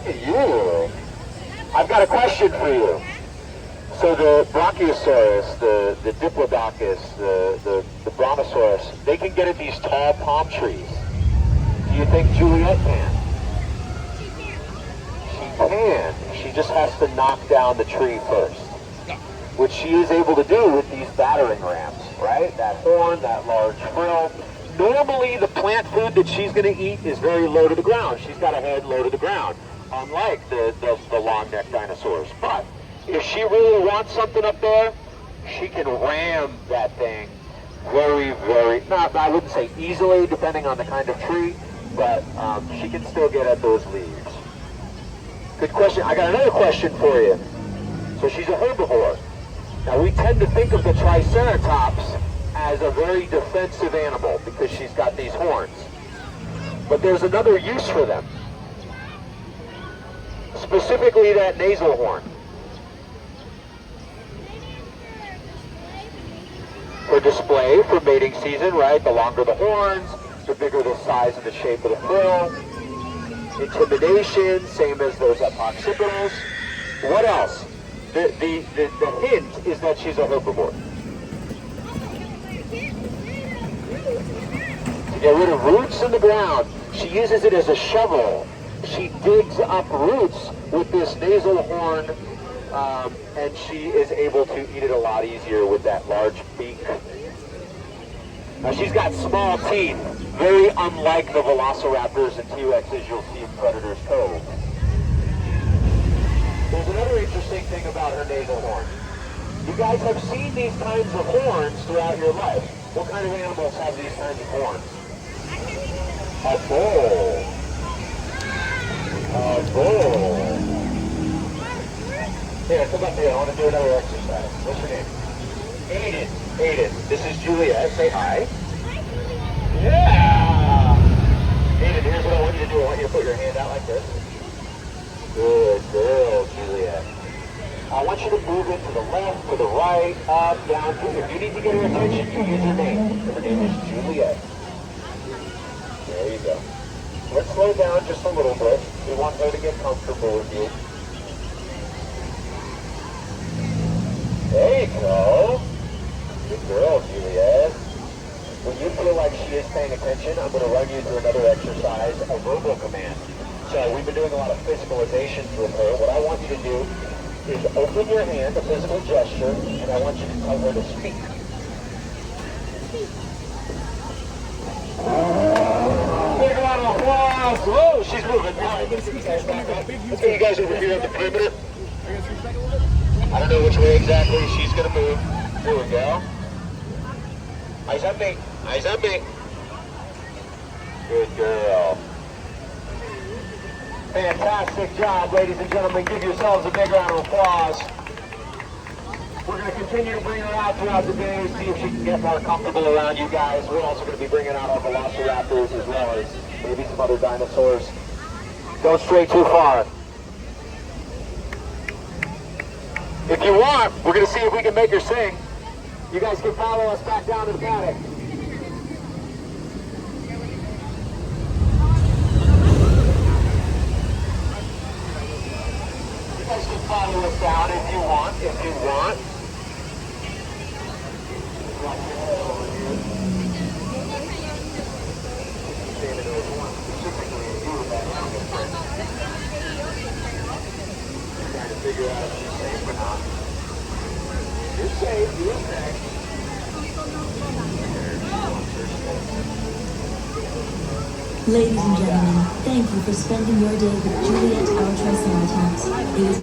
at you. I've got a question for you. So the Brachiosaurus, the Diplodocus, the Brontosaurus, they can get at these tall palm trees. Do you think Juliet can? She can. She just has to knock down the tree first, which she is able to do with these battering rams, right? That horn, that large frill. Normally, the plant food that she's going to eat is very low to the ground. She's got a head low to the ground, unlike the long-necked dinosaurs. But if she really wants something up there, she can ram that thing very, I wouldn't say easily, depending on the kind of tree, but she can still get at those leaves. Good question. I got another question for you. So she's a herbivore. Now, we tend to think of the Triceratops as a very defensive animal because she's got these horns. But there's another use for them. Specifically that nasal horn. For display, for mating season, right? The longer the horns, the bigger the size and the shape of the frill. Intimidation, same as those occipitals. What else? The hint is that she's a herbivore. To get rid of roots in the ground, she uses it as a shovel. She digs up roots with this nasal horn, and she is able to eat it a lot easier with that large beak. Now she's got small teeth, very unlike the velociraptors and T-Rexes you'll see in Predator's Cove. There's another interesting thing about her nasal horn. You guys have seen these kinds of horns throughout your life. What kind of animals have these kinds of horns? A bull. A bull. Here, come up here. I want to do another exercise. What's your name? Aiden. Aiden. This is Juliet. Say hi. Yeah! Aiden, here's what I want you to do. I want you to put your hand out like this. Good girl, Juliet. I want you to move it to the left, to the right, up, down. If you need to get her attention, you use her name. Her name is Juliet. There you go. Let's slow down just a little bit. We want her to get comfortable with you. There you go. Good girl, Juliet. When you feel like she is paying attention, I'm going to run you through another exercise, a verbal command. So we've been doing a lot of physicalizations with her. What I want you to do is open your hand, a physical gesture, and I want you to tell her to speak. Big round of applause. Whoa, she's moving. All right, let's get you guys back up. Let's get you guys over here at the perimeter. I don't know which way exactly she's going to move. Here we go. Eyes on me. Eyes on me. Good girl. Fantastic job, ladies and gentlemen. Give yourselves a big round of applause. We're going to continue to bring her out throughout the day, see if she can get more comfortable around you guys. We're also going to be bringing out our velociraptors as well as maybe some other dinosaurs. Don't stray too far. If you want, we're going to see if we can make her sing. You guys can follow us back down to the paddock. You guys can follow us down if you want, Standing over one specifically and do that youngest friend. Trying to figure out if she's safe or not. You're safe, you're okay. Ladies and gentlemen, thank you for spending your day with Juliet, our Triceratops. It was